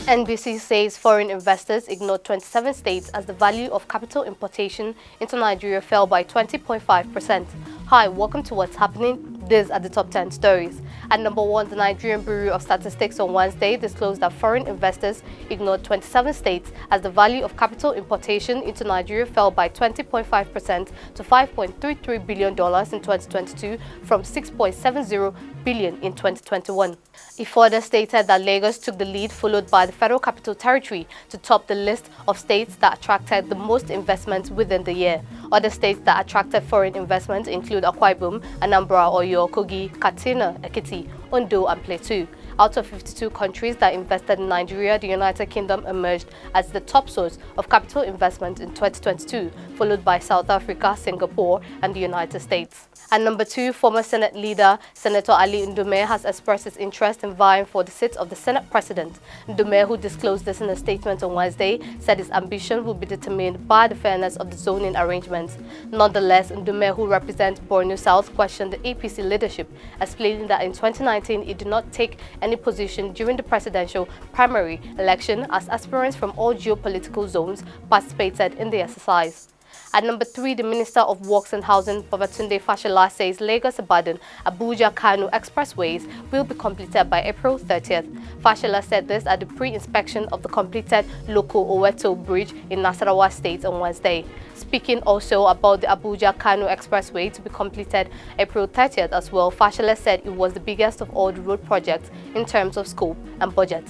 NBC says foreign investors ignored 27 states as the value of capital importation into Nigeria fell by 20.5%. Hi, welcome to What's Happening. These are the top 10 stories. At number 1, the Nigerian Bureau of Statistics on Wednesday disclosed that foreign investors ignored 27 states as the value of capital importation into Nigeria fell by 20.5% to $5.33 billion in 2022 from $6.70 billion in 2021. It further stated that Lagos took the lead, followed by the Federal Capital Territory, to top the list of states that attracted the most investment within the year. Other states that attracted foreign investment include Akwa Ibom, Anambra, Oyo, Kogi, Katsina, Ekiti, Ondo, and Plateau. Out of 52 countries that invested in Nigeria, the United Kingdom emerged as the top source of capital investment in 2022, followed by South Africa, Singapore, and the United States. At number 2, former Senate leader Senator Ali Ndume has expressed his interest in vying for the seat of the Senate President. Ndume, who disclosed this in a statement on Wednesday, said his ambition will be determined by the fairness of the zoning arrangements. Nonetheless, Ndume, who represents Borno South, questioned the APC leadership, explaining that in 2019 he did not take any position during the presidential primary election as aspirants from all geopolitical zones participated in the exercise. At number 3, the Minister of Works and Housing, Babatunde Fashola, says Lagos-Ibadan, Abuja-Kano expressways will be completed by April 30th. Fashola said this at the pre-inspection of the completed Loko-Oweto Bridge in Nasarawa State on Wednesday. Speaking also about the Abuja-Kano expressway to be completed April 30th as well, Fashola said it was the biggest of all the road projects in terms of scope and budget.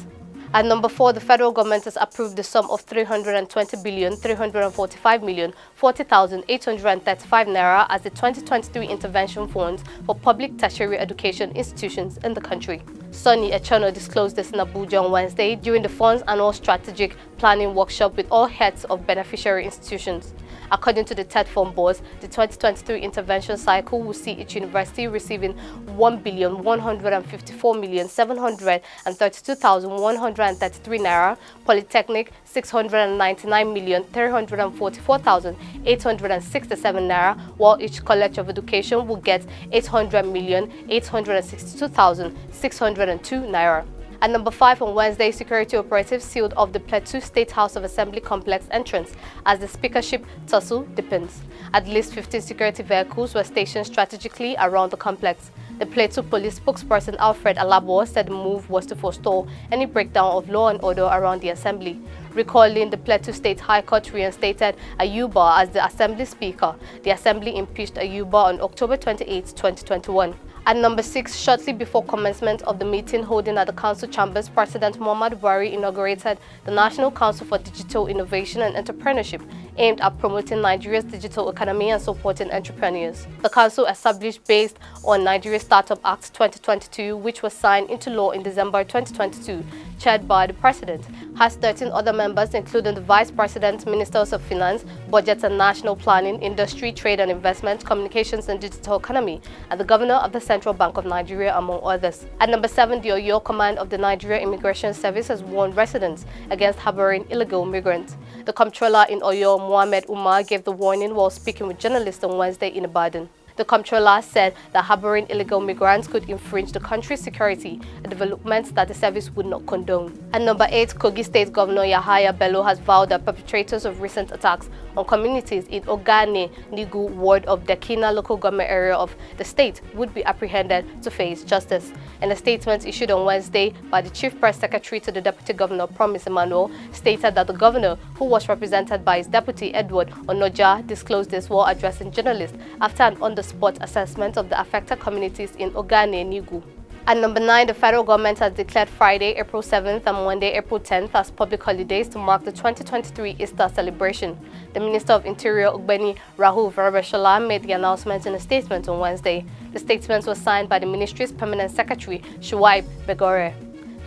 At number 4, the federal government has approved the sum of 320,345,040,835 naira as the 2023 intervention funds for public tertiary education institutions in the country. Sonny Echano disclosed this in Abuja on Wednesday during the fund's annual strategic planning workshop with all heads of beneficiary institutions. According to the TED Fund boss, the 2023 intervention cycle will see each university receiving 1,154,732,133 naira, Polytechnic 699,344,867 naira, while each College of Education will get 800,862,602 naira. At number 5 on Wednesday, security operatives sealed off the Plateau State House of Assembly complex entrance as the speakership tussle deepens. At least 15 security vehicles were stationed strategically around the complex. The Plateau Police spokesperson Alfred Alabo said the move was to forestall any breakdown of law and order around the assembly. Recalling, the Plateau State High Court reinstated Ayuba as the Assembly Speaker. The Assembly impeached Ayuba on October 28, 2021. At number 6, shortly before commencement of the meeting holding at the Council Chambers, President Muhammadu Buhari inaugurated the National Council for Digital Innovation and Entrepreneurship, aimed at promoting Nigeria's digital economy and supporting entrepreneurs. The council, established based on Nigeria Startup Act 2022, which was signed into law in December 2022, chaired by the President, has 13 other members, including the Vice President, Ministers of Finance, Budget and National Planning, Industry, Trade and Investment, Communications and Digital Economy, and the Governor of the Central Bank of Nigeria, among others. At number 7, the Oyo Command of the Nigeria Immigration Service has warned residents against harboring illegal migrants. The Comptroller in Oyo, Mohammed Umar, gave the warning while speaking with journalists on Wednesday in Ibadan. The Comptroller said that harboring illegal migrants could infringe the country's security, a development that the service would not condone. At number 8, Kogi State Governor Yahaya Bello has vowed that perpetrators of recent attacks on communities in Ogane Nigu ward of Dekina local government area of the state would be apprehended to face justice. In a statement issued on Wednesday by the Chief Press Secretary to the Deputy Governor, Promise Emmanuel, stated that the governor, who was represented by his deputy Edward Onoja, disclosed this while addressing journalists after an on-the-spot assessment of the affected communities in Ogane Nigu. At number 9, the federal government has declared Friday, April 7th and Monday, April 10th as public holidays to mark the 2023 Easter celebration. The Minister of Interior, Ogbeni Rahul Verebeshola, made the announcement in a statement on Wednesday. The statement was signed by the ministry's permanent secretary, Shuaib Begore.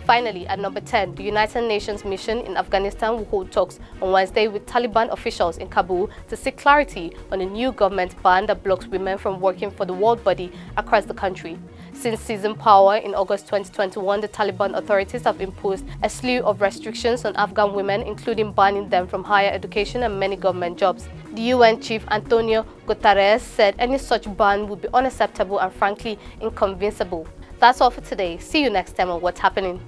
Finally, at number 10, the United Nations mission in Afghanistan will hold talks on Wednesday with Taliban officials in Kabul to seek clarity on a new government ban that blocks women from working for the world body across the country. Since seizing power in August 2021, the Taliban authorities have imposed a slew of restrictions on Afghan women, including banning them from higher education and many government jobs. The UN chief Antonio Guterres said any such ban would be unacceptable and frankly inconceivable. That's all for today. See you next time on What's Happening.